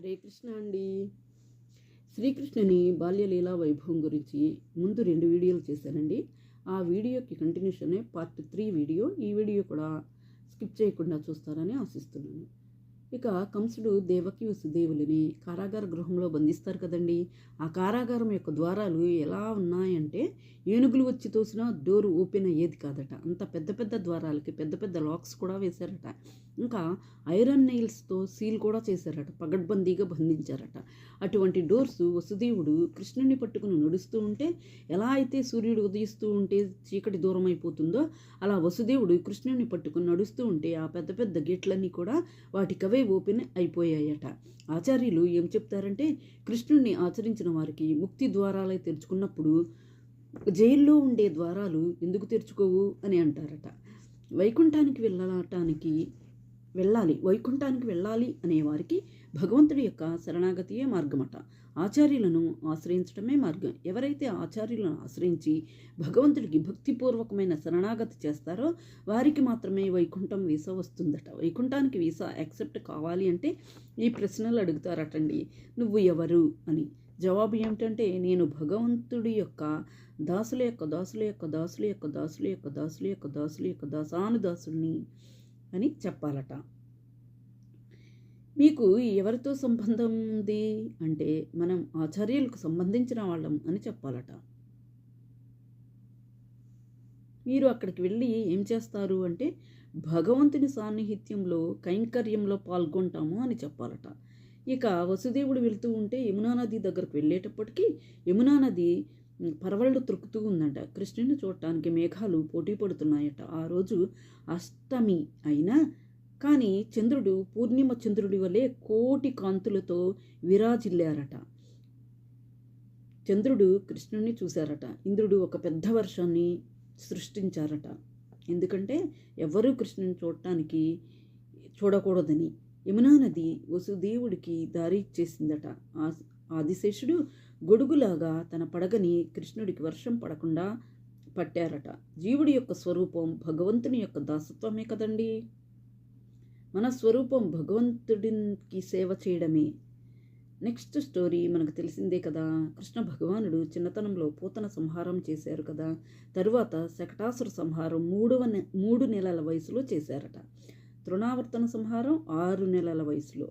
హరే కృష్ణ అండి. శ్రీకృష్ణుని బాల్యలీలా వైభవం గురించి ముందు 2 వీడియోలు చేశానండి. ఆ వీడియోకి కంటిన్యూషనే పార్ట్ 3 వీడియో. ఈ వీడియో కూడా స్కిప్ చేయకుండా చూస్తారని ఆశిస్తున్నాను. ఇక కంసుడు దేవకి వసుదేవులని కారాగార గృహంలో బంధిస్తారు కదండి. ఆ కారాగారం యొక్క ద్వారాలు ఎలా ఉన్నాయంటే ఏనుగులు వచ్చి తోసినా డోరు ఓపెన్ అయ్యేది కాదట. అంత పెద్ద పెద్ద ద్వారాలకి పెద్ద పెద్ద లాక్స్ కూడా వేశారట. ఇంకా ఐరన్ నెయిల్స్తో సీల్ కూడా చేశారట. పగడ్బందీగా బంధించారట. అటువంటి డోర్స్ వసుదేవుడు కృష్ణుని పట్టుకుని నడుస్తూ ఉంటే ఎలా అయితే సూర్యుడు ఉదయిస్తూ ఉంటే చీకటి దూరం అయిపోతుందో అలా వసుదేవుడు కృష్ణుని పట్టుకుని నడుస్తూ ఉంటే ఆ పెద్ద పెద్ద గేట్లన్నీ కూడా వాటికవే ఓపెన్ అయిపోయాయట. ఆచార్యులు ఏం చెప్తారంటే కృష్ణుణ్ణి ఆచరించిన వారికి ముక్తి ద్వారాలై తెరుచుకున్నప్పుడు జైల్లో ఉండే ద్వారాలు ఎందుకు తెరుచుకోవు అని అంటారట. వైకుంఠానికి వైకుంఠానికి వెళ్ళాలి అనేవారికి భగవంతుడి యొక్క శరణాగతియే మార్గమట. ఆచార్యులను ఆశ్రయించడమే మార్గం. ఎవరైతే ఆచార్యులను ఆశ్రయించి భగవంతుడికి భక్తిపూర్వకమైన శరణాగతి చేస్తారో వారికి మాత్రమే వైకుంఠం వీసా వస్తుందట. వైకుంఠానికి వీసా యాక్సెప్ట్ కావాలి అంటే ఈ ప్రశ్నలు అడుగుతారటండి. నువ్వు ఎవరు అని. జవాబు ఏమిటంటే నేను భగవంతుడి యొక్క దాసుల యొక్క దాసుల యొక్క దాసుల యొక్క దాసుల యొక్క దాసుల యొక్క దాసుల యొక్క దాసానుదాసుని అని చెప్పాలట. మీకు ఎవరితో సంబంధం ఉంది అంటే మనం ఆచార్యులకు సంబంధించిన వాళ్ళం అని చెప్పాలట. మీరు అక్కడికి వెళ్ళి ఏం చేస్తారు అంటే భగవంతుని సాన్నిహిత్యంలో కైంకర్యంలో పాల్గొంటాము అని చెప్పాలట. ఇక వసుదేవుడు వెళ్తూ ఉంటే యమునా నది దగ్గరకు వెళ్ళేటప్పటికీ యమునా నది పరవళ్ళు త్రొక్కుతూ ఉందంట. కృష్ణుని చూడటానికి మేఘాలు పోటీ పడుతున్నాయట. ఆ రోజు అష్టమి అయినా కానీ చంద్రుడు పూర్ణిమ చంద్రుడి వలె కోటి కాంతులతో విరాజిల్లారట. చంద్రుడు కృష్ణుని చూశారట. ఇంద్రుడు ఒక పెద్ద వర్షాన్ని సృష్టించారట. ఎందుకంటే ఎవరూ కృష్ణుని చూడకూడదని. యమునా నది వసుదేవుడికి దారి ఇచ్చేసిందట. ఆదిశేషుడు గొడుగులాగా తన పడగని కృష్ణుడికి వర్షం పడకుండా పట్టారట. జీవుడి యొక్క స్వరూపం భగవంతుని యొక్క దాసత్వమే కదండి. మన స్వరూపం భగవంతుడికి సేవ చేయడమే. నెక్స్ట్ స్టోరీ మనకు తెలిసిందే కదా. కృష్ణ భగవానుడు చిన్నతనంలో పూతన సంహారం చేశారు కదా. తరువాత శకటాసుర సంహారం 3 నెలల వయసులో చేశారట. తృణావర్తన సంహారం 6 నెలల వయసులో.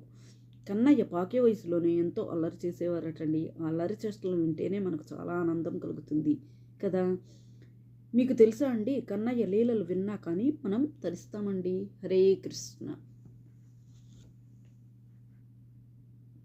కన్నయ్య పాకే వయసులోనే ఎంతో అల్లరి చేసేవారటండి. ఆ అల్లరి చేష్టలు వింటేనే మనకు చాలా ఆనందం కలుగుతుంది కదా. మీకు తెలుసా అండి, కన్నయ్య లీలలు విన్నా కానీ మనం తరిస్తామండి. హరే కృష్ణ.